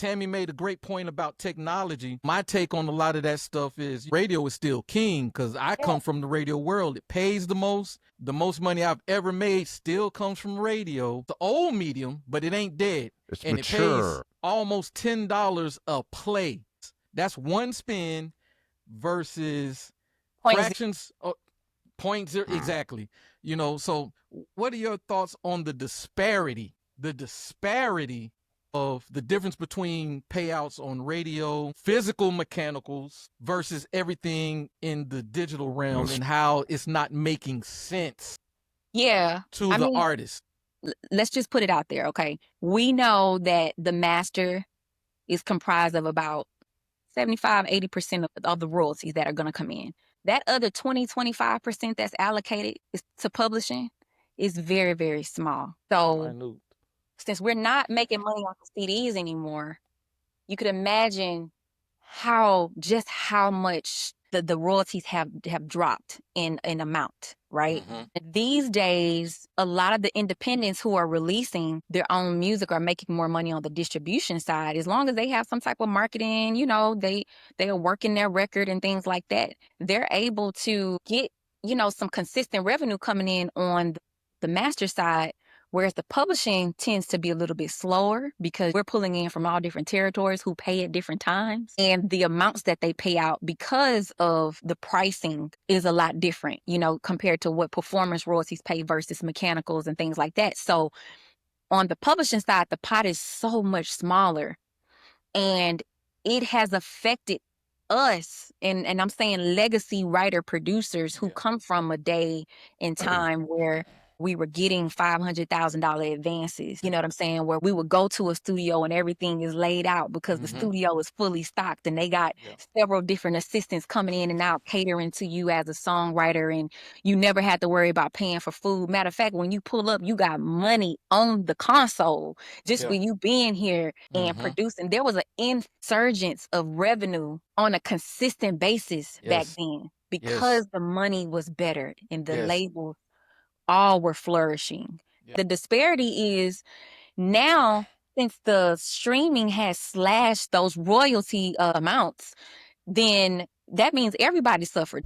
Tami made a great point about technology. My take on a lot of that stuff is radio is still king, because I come from the radio world. It pays the most. The most money I've ever made still comes from radio. The old medium, but it ain't dead. It's and mature. It pays almost $10 a play. That's one spin versus fractions. Point zero, exactly. You know, so what are your thoughts on the disparity of the difference between payouts on radio, physical mechanicals versus everything in the digital realm, and how it's not making sense to the artist? Let's just put it out there, okay? We know that the master is comprised of about 75-80% of the royalties that are going to come in. That other 20-25% that's allocated to publishing is very, very small. So since we're not making money off the CDs anymore, you could imagine how much the royalties have dropped in amount, right? These days, a lot of the independents who are releasing their own music are making more money on the distribution side. As long as they have some type of marketing, you know, they are working their record and things like that, they're able to get, you know, some consistent revenue coming in on the master side. Whereas the publishing tends to be a little bit slower because we're pulling in from all different territories who pay at different times. And the amounts that they pay out because of the pricing is a lot different, you know, compared to what performance royalties pay versus mechanicals and things like that. So on the publishing side, the pot is so much smaller, and it has affected us, and I'm saying legacy writer producers who come from a day in time where we were getting $500,000 advances, you know what I'm saying? Where we would go to a studio and everything is laid out because the studio is fully stocked, and they got several different assistants coming in and out catering to you as a songwriter, and you never had to worry about paying for food. Matter of fact, when you pull up, you got money on the console just for you being here and producing. There was an insurgence of revenue on a consistent basis back then because the money was better and the labels all were flourishing. The disparity is now, since the streaming has slashed those royalty amounts, then that means everybody suffered.